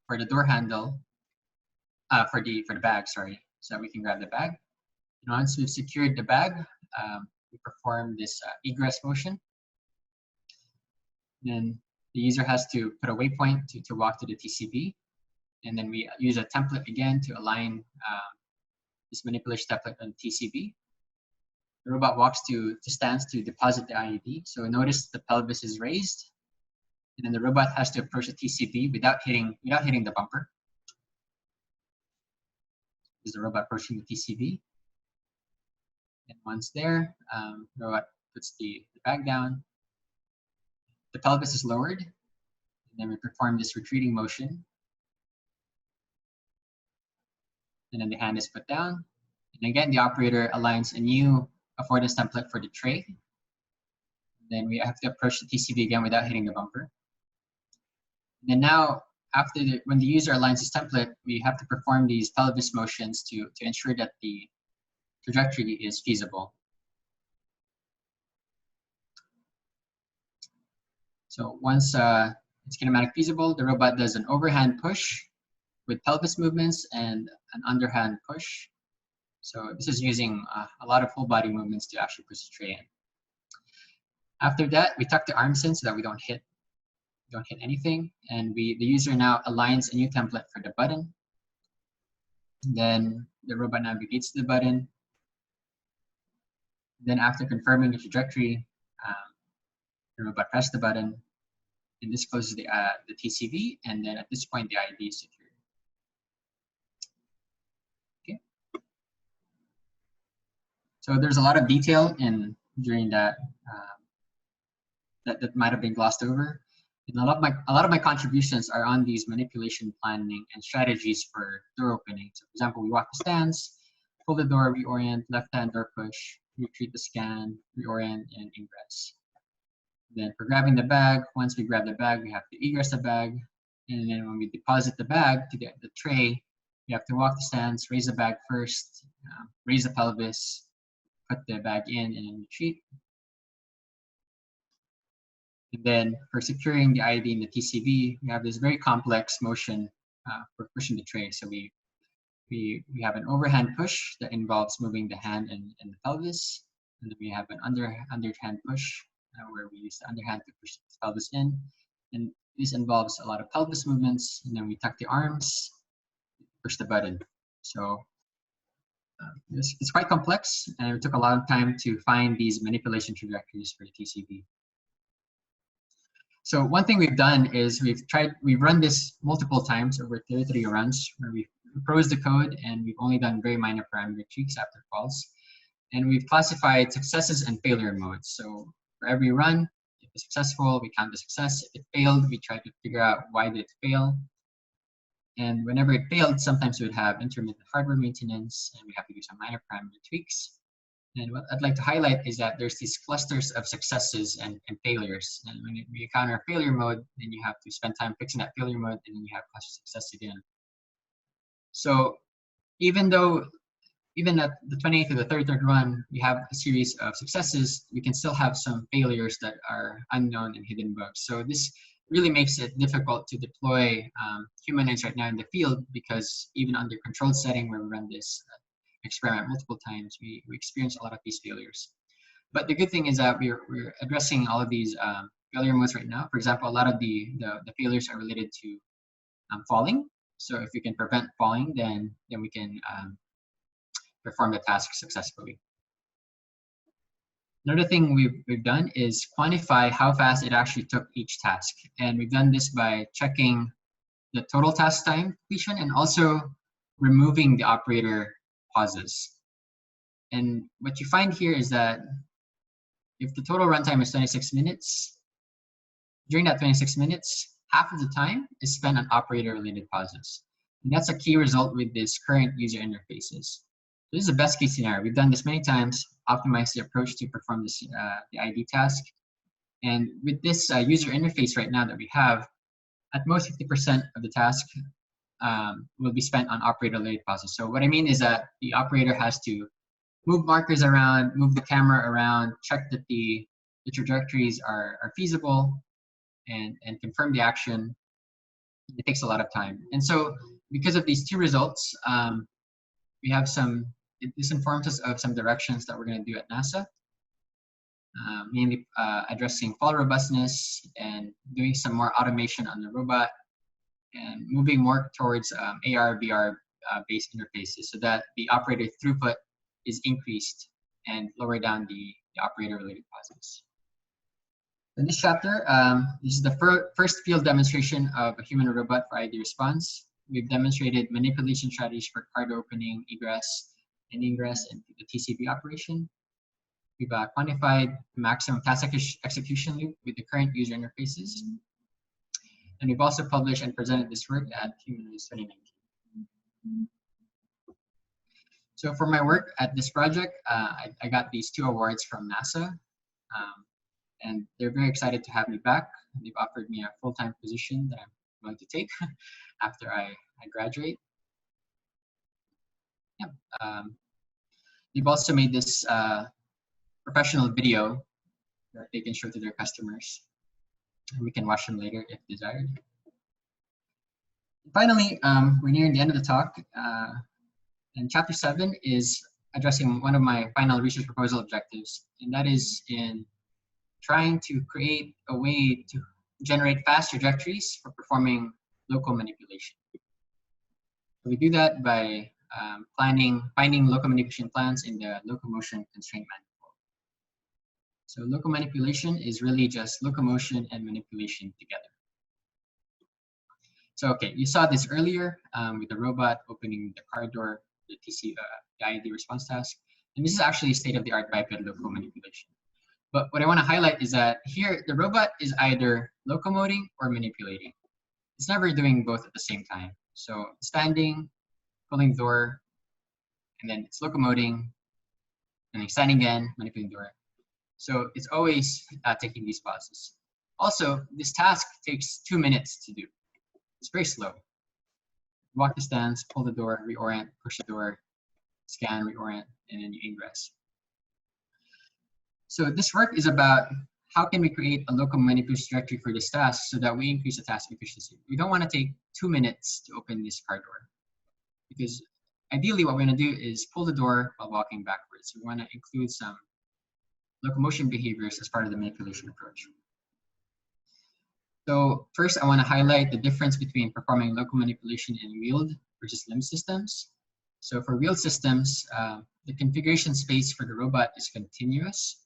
for the door handle, for the bag, sorry, so that we can grab the bag. And once we've secured the bag, we perform this egress motion. Then the user has to put a waypoint to walk to the TCV. And then we use a template again to align this manipulation template on TCB. The robot walks to stance to deposit the IED. So notice the pelvis is raised, and then the robot has to approach the TCB without hitting the bumper. Is the robot approaching the TCB? And once there, the robot puts the bag down. The pelvis is lowered, and then we perform this retreating motion. And then the hand is put down. And again, the operator aligns a new affordance template for the tray. Then we have to approach the TCB again without hitting the bumper. And then now, when the user aligns this template, we have to perform these pelvis motions to ensure that the trajectory is feasible. So once it's kinematic feasible, the robot does an overhand push with pelvis movements and an underhand push. So this is using a lot of whole body movements to actually push the tray in. After that, we tuck the arms in so that we don't hit anything, and the user now aligns a new template for the button. Then the robot navigates to the button. Then after confirming the trajectory, the robot presses the button, and this closes the TCV, and then at this point the IED is secured. Okay. So there's a lot of detail during that that might have been glossed over. And a lot of my contributions are on these manipulation planning and strategies for door opening. So for example, we walk the stance, pull the door, reorient, left hand door push, retreat the scan, reorient, and ingress. Then for grabbing the bag, once we grab the bag, we have to egress the bag. And then when we deposit the bag to the tray, we have to walk the stance, raise the bag first, raise the pelvis, put the bag in, and then retreat. And then for securing the IED in the TCB, we have this very complex motion for pushing the tray. So we have an overhand push that involves moving the hand and the pelvis. And then we have an underhand push where we use the underhand to push the pelvis in. And this involves a lot of pelvis movements. And then we tuck the arms, push the button. So it's quite complex, and it took a lot of time to find these manipulation trajectories for the TCB. So one thing we've done is we've run this multiple times over 33 runs, where we've proposed the code and we've only done very minor parameter tweaks after calls. And we've classified successes and failure modes. So for every run, if it's successful, we count the success. If it failed, we try to figure out why did it fail. And whenever it failed, sometimes we would have intermittent hardware maintenance, and we have to do some minor parameter tweaks. And what I'd like to highlight is that there's these clusters of successes and failures. And when you encounter a failure mode, then you have to spend time fixing that failure mode, and then you have cluster success again. So even at the 28th to the 33rd run, we have a series of successes, we can still have some failures that are unknown and hidden bugs. So this really makes it difficult to deploy humanoids right now in the field, because even under controlled setting where we run this experiment multiple times, we experience a lot of these failures. But the good thing is that we're addressing all of these failure modes right now. For example, a lot of the failures are related to falling. So if we can prevent falling, then we can perform the task successfully. Another thing we've done is quantify how fast it actually took each task. And we've done this by checking the total task time completion and also removing the operator pauses. And what you find here is that if the total runtime is 26 minutes, during that 26 minutes, half of the time is spent on operator-related pauses. And that's a key result with this current user interfaces. This is the best case scenario. We've done this many times, optimized the approach to perform this, the ID task. And with this user interface right now that we have, at most 50% of the task will be spent on operator-related pauses. So what I mean is that the operator has to move markers around, move the camera around, check that the trajectories are feasible, and confirm the action. It takes a lot of time. And so because of these two results, we have this informs us of some directions that we're going to do at NASA, mainly addressing fall robustness and doing some more automation on the robot, and moving more towards AR, VR based interfaces so that the operator throughput is increased and lower down the operator related pauses. In this chapter, this is the first field demonstration of a human robot for ID response. We've demonstrated manipulation strategies for card opening, egress, and ingress, and the TCP operation. We've quantified the maximum task execution loop with the current user interfaces. And we've also published and presented this work at Humanoids 2019. So for my work at this project, I got these 2 awards from NASA. And they're very excited to have me back. They've offered me a full-time position that I'm going to take after I graduate. Yeah. They've also made this professional video that they can show to their customers. We can watch them later if desired. Finally, we're nearing the end of the talk. And chapter 7 is addressing one of my final research proposal objectives, and that is in trying to create a way to generate fast trajectories for performing local manipulation. So we do that by finding local manipulation plans in the locomotion constraint manifold. So local manipulation is really just locomotion and manipulation together. So okay, you saw this earlier with the robot opening the car door, the ID response task, and this is actually state-of-the-art biped local manipulation. But what I want to highlight is that here, the robot is either locomoting or manipulating. It's never doing both at the same time. So standing, pulling the door, and then it's locomoting, and then standing again, manipulating the door. So it's always taking these pauses. Also, this task takes 2 minutes to do. It's very slow. Walk the stance, pull the door, reorient, push the door, scan, reorient, and then you ingress. So this work is about how can we create a local manipulation trajectory for this task so that we increase the task efficiency. We don't want to take 2 minutes to open this car door, because ideally what we're going to do is pull the door while walking backwards. We want to include some locomotion behaviors as part of the manipulation approach. So first, I want to highlight the difference between performing local manipulation in wheeled versus limb systems. So for wheeled systems, the configuration space for the robot is continuous.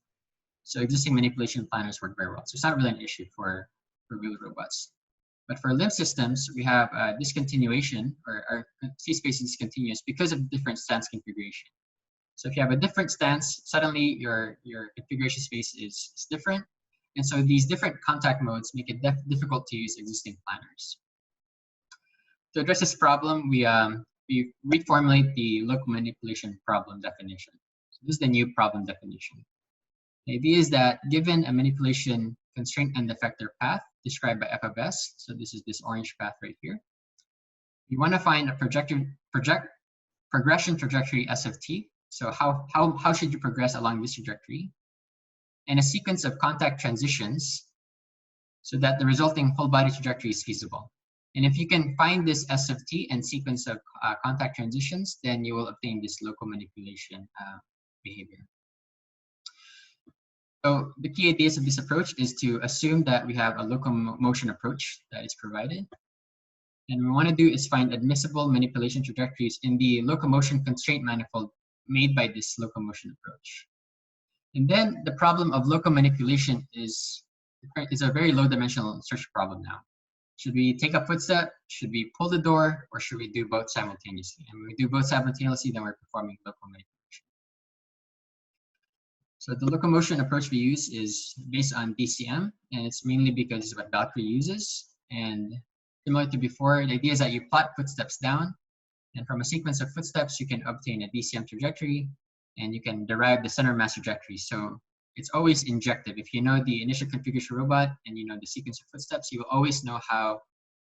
So existing manipulation planners work very well. So it's not really an issue for wheeled robots. But for limb systems, we have discontinuation, or our seat space is discontinuous because of different stance configuration. So if you have a different stance, suddenly your configuration space is different. And so these different contact modes make it difficult to use existing planners. To address this problem, we reformulate the local manipulation problem definition. So this is the new problem definition. The idea is that given a manipulation constraint and effector path described by f of s, so this is this orange path right here, you want to find a progression trajectory s of t. So how should you progress along this trajectory? And a sequence of contact transitions so that the resulting whole body trajectory is feasible. And if you can find this S of t and sequence of contact transitions, then you will obtain this local manipulation behavior. So the key ideas of this approach is to assume that we have a locomotion approach that is provided. And what we want to do is find admissible manipulation trajectories in the locomotion constraint manifold made by this locomotion approach. And then the problem of local manipulation is a very low dimensional search problem now. Should we take a footstep? Should we pull the door? Or should we do both simultaneously? And when we do both simultaneously, then we're performing local manipulation. So the locomotion approach we use is based on DCM, and it's mainly because it's what Valkyrie uses. And similar to before, the idea is that you plot footsteps down, and from a sequence of footsteps, you can obtain a DCM trajectory, and you can derive the center mass trajectory. So it's always injective. If you know the initial configuration robot and you know the sequence of footsteps, you will always know how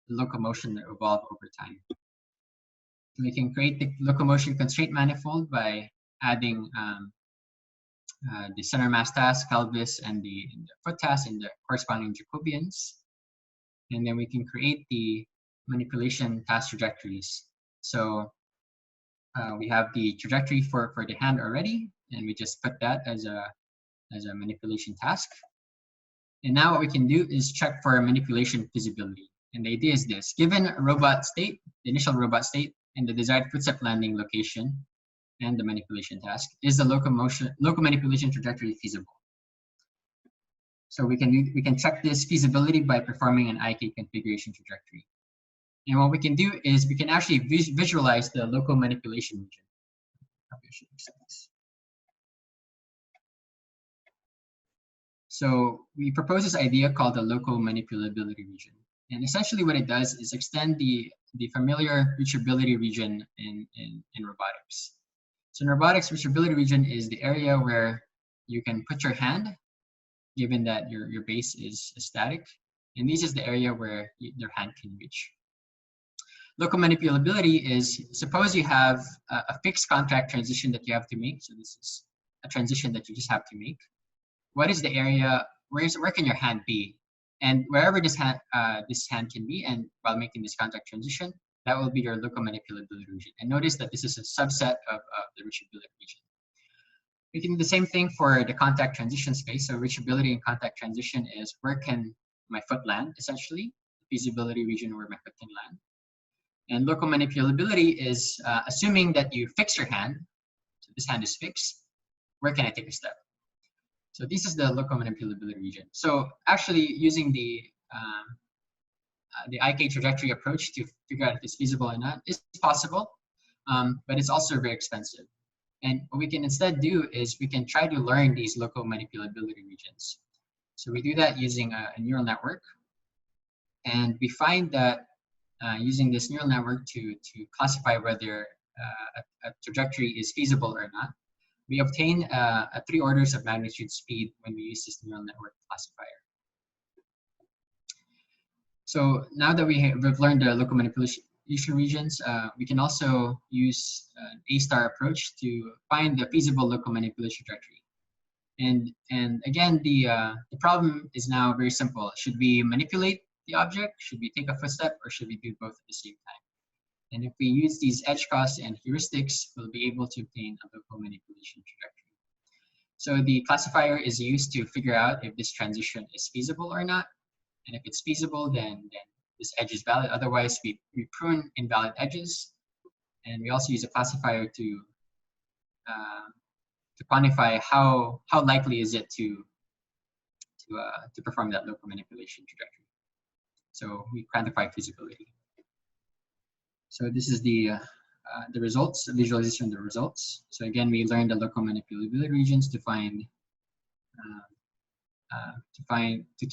the locomotion will evolve over time. So we can create the locomotion constraint manifold by adding the center mass task, pelvis, and the foot task in the corresponding Jacobians. And then we can create the manipulation task trajectories. So we have the trajectory for the hand already, and we just put that as a manipulation task. And now what we can do is check for manipulation feasibility. And the idea is this: given a robot state, the initial robot state, and the desired footstep landing location and the manipulation task. Is the local manipulation trajectory feasible? So we can check this feasibility by performing an IK configuration trajectory. And what we can do is we can actually visualize the local manipulation region. So we propose this idea called the local manipulability region. And essentially what it does is extend the familiar reachability region in robotics. So in robotics, reachability region is the area where you can put your hand, given that your base is static. And this is the area where your hand can reach. Local manipulability is, suppose you have a fixed contact transition that you have to make. So this is a transition that you just have to make. What is the area, where can your hand be? And wherever this hand can be, and while making this contact transition, that will be your local manipulability region. And notice that this is a subset of the reachability region. We can do the same thing for the contact transition space. So reachability and contact transition is where can my foot land, essentially, the feasibility region where my foot can land. And local manipulability is assuming that you fix your hand, so this hand is fixed, where can I take a step? So this is the local manipulability region. So actually using the IK trajectory approach to figure out if it's feasible or not is possible, but it's also very expensive. And what we can instead do is we can try to learn these local manipulability regions. So we do that using a neural network. And we find that using this neural network to classify whether a trajectory is feasible or not, we obtain a 3 orders of magnitude speed when we use this neural network classifier. So now that we've learned the local manipulation regions, we can also use an A-star approach to find the feasible local manipulation trajectory. And again, the problem is now very simple. Should we manipulate the object? Should we take a footstep, or should we do both at the same time? And if we use these edge costs and heuristics, we'll be able to obtain a local manipulation trajectory. So the classifier is used to figure out if this transition is feasible or not. And if it's feasible, then this edge is valid. Otherwise, we prune invalid edges. And we also use a classifier to quantify how likely is it to perform that local manipulation trajectory. So we quantify feasibility. So this is the results, the visualization of the results. So again, we learned the local manipulability regions to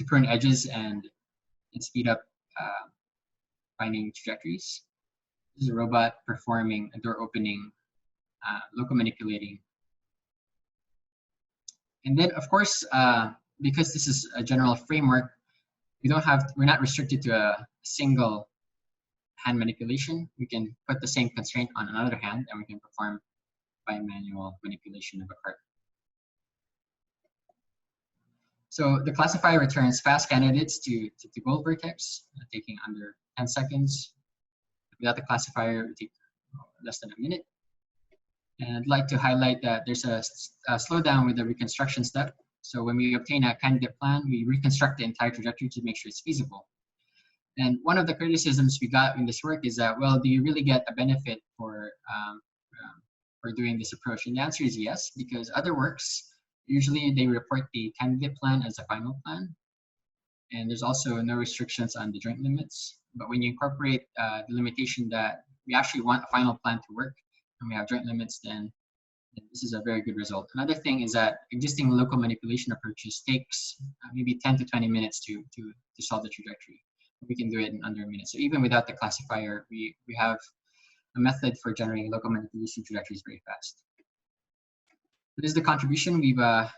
prune edges and speed up finding trajectories. This is a robot performing a door opening, local manipulating. And then of course, because this is a general framework, we're not restricted to a single hand manipulation. We can put the same constraint on another hand, and we can perform bimanual manipulation of a cart. So the classifier returns fast candidates to goal vertex, taking under 10 seconds. Without the classifier, it would take less than a minute. And I'd like to highlight that there's a slowdown with the reconstruction step. So when we obtain a candidate plan, we reconstruct the entire trajectory to make sure it's feasible. And one of the criticisms we got in this work is that, well, do you really get a benefit for doing this approach? And the answer is yes, because other works, usually they report the candidate plan as a final plan. And there's also no restrictions on the joint limits. But when you incorporate the limitation that we actually want a final plan to work, and we have joint limits, then this is a very good result. Another thing is that existing local manipulation approaches takes maybe 10 to 20 minutes to solve the trajectory. We can do it in under a minute. So even without the classifier, we have a method for generating local manipulation trajectories very fast. This is the contribution. We have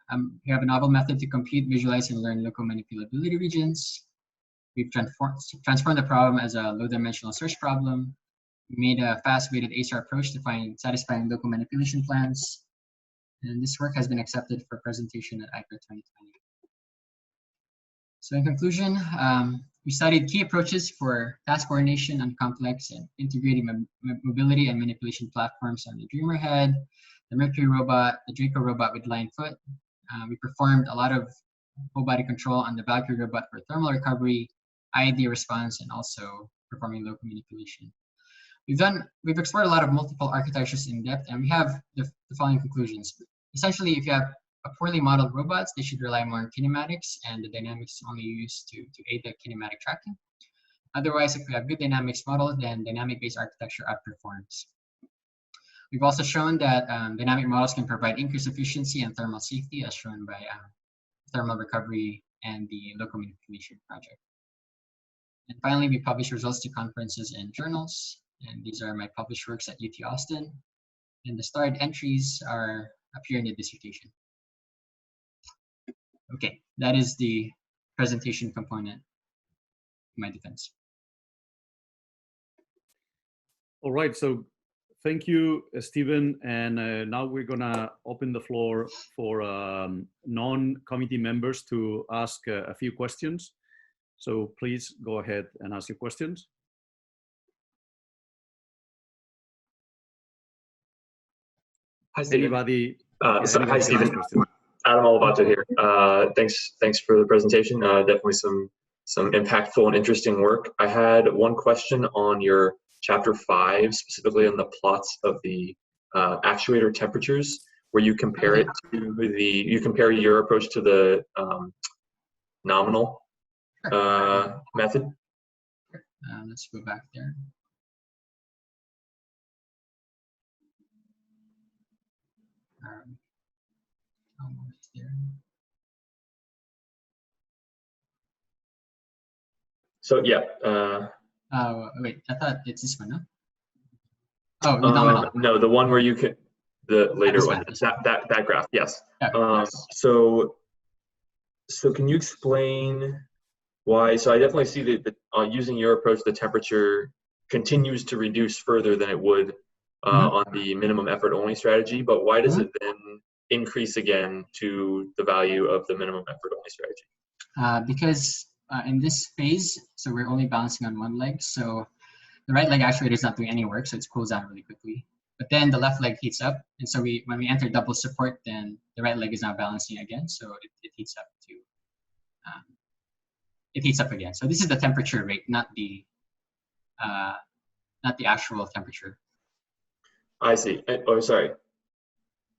a novel method to compute, visualize, and learn local manipulability regions. We've transformed the problem as a low-dimensional search problem. We made a fast-weighted A-star approach to find satisfying local manipulation plans. And this work has been accepted for presentation at ICAR 2020. So in conclusion, we studied key approaches for task coordination on complex and integrating mobility and manipulation platforms on the Dreamer head, the Mercury robot, the Draco robot with line foot. We performed a lot of whole body control on the Valkyrie robot for thermal recovery, IED response, and also performing local manipulation. We've explored a lot of multiple architectures in depth, and we have the following conclusions. Essentially, if you have a poorly modeled robots, they should rely more on kinematics, and the dynamics only used to aid the kinematic tracking. Otherwise, if we have good dynamics models, then dynamic-based architecture outperforms. We've also shown that dynamic models can provide increased efficiency and thermal safety, as shown by thermal recovery and the local manipulation project. And finally, we publish results to conferences and journals. And these are my published works at UT Austin. And the starred entries appear in the dissertation. Okay, that is the presentation component of my defense.
All right, so thank you, Stephen. And now we're gonna open the floor for non-committee members to ask a few questions. So please go ahead and ask your questions.
Hi, Stephen.
Anybody?
Hi, Stephen. Adam Olivato here. Thanks for the presentation. Definitely some impactful and interesting work. I had one question on your chapter 5, specifically on the plots of the actuator temperatures, where you compare it to you compare your approach to the nominal method.
Let's go back there. Almost there.
So yeah.
Wait, I thought it's this one, no? Oh, the nominal.
No, the one where you can, the later one, that graph, yes.
Yeah,
So can you explain why? So I definitely see that using your approach, the temperature continues to reduce further than it would on the minimum effort only strategy, but why does it then increase again to the value of the minimum effort only strategy?
Because in this phase, so we're only balancing on one leg, so the right leg actuator is not doing any work, so it cools down really quickly. But then the left leg heats up, and so when we enter double support, then the right leg is now balancing again, so it heats up to it heats up again. So this is the temperature rate, not the actual temperature.
I see. Oh, sorry.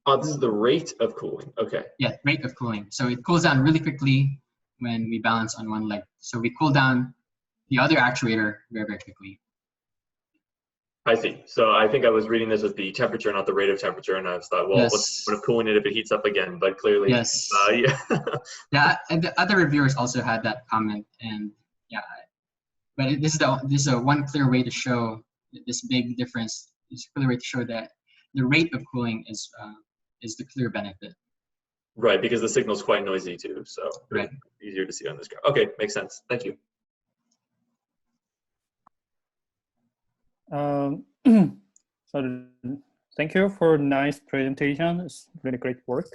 Oh, this is the rate of cooling. Okay.
Yeah, rate of cooling. So it cools down really quickly when we balance on one leg. So we cool down the other actuator very, very quickly.
I see. So I think I was reading this as the temperature, not the rate of temperature, and I was thought, well, what's the point of cooling it if it heats up again? But clearly,
yes.
Yeah.
Yeah, and the other reviewers also had that comment, and yeah, but this is a one clear way to show this big difference. It's a clear way to show that the rate of cooling is the clear benefit.
Right, because the signal's quite noisy too, so
right.
Easier to see on this graph. Okay, makes sense. Thank you.
So thank you for nice presentation. It's really great work.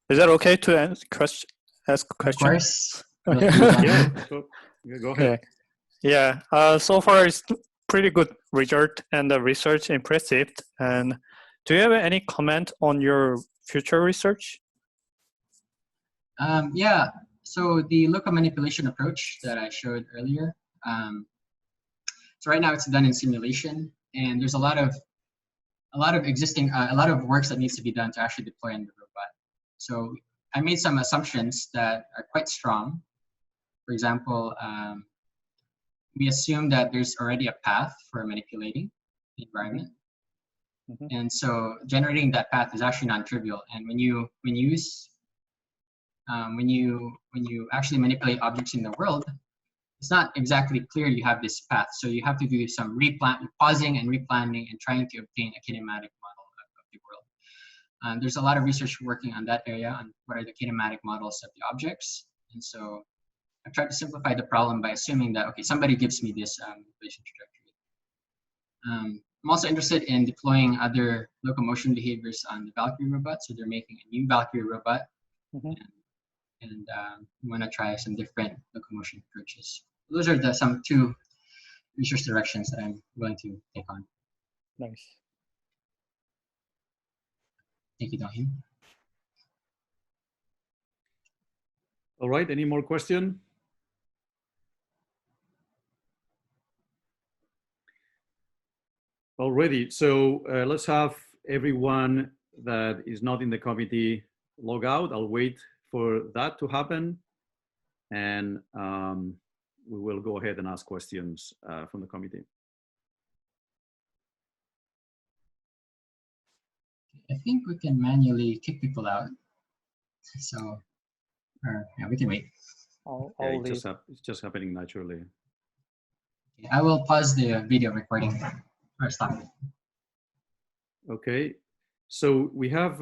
Is that okay to ask questions?
Of course.
Yeah, go ahead.
Yeah. So far it's pretty good result and the research impressive. And do you have any comment on your future research?
Yeah. So the local manipulation approach that I showed earlier. So right now it's done in simulation, and there's a lot of works that needs to be done to actually deploy in the robot. So I made some assumptions that are quite strong. For example, we assume that there's already a path for manipulating the environment, and so generating that path is actually non-trivial. And when you actually manipulate objects in the world, it's not exactly clear you have this path. So you have to do some pausing and replanning and trying to obtain a kinematic model of the world. There's a lot of research working on that area, on what are the kinematic models of the objects. And so I've tried to simplify the problem by assuming that, okay, somebody gives me this manipulation trajectory. I'm also interested in deploying other locomotion behaviors on the Valkyrie robot. So they're making a new Valkyrie robot. And we want to try some different locomotion approaches. Those are some two research directions that I'm willing to take on.
Nice.
Thank you, Dahim.
All right, any more question? Already. So let's have everyone that is not in the committee log out. I'll wait for that to happen. And we will go ahead and ask questions from the committee.
I think we can manually kick people out. So, yeah, we can wait.
It's just happening naturally.
I will pause the video recording or stop it.
Okay, so we have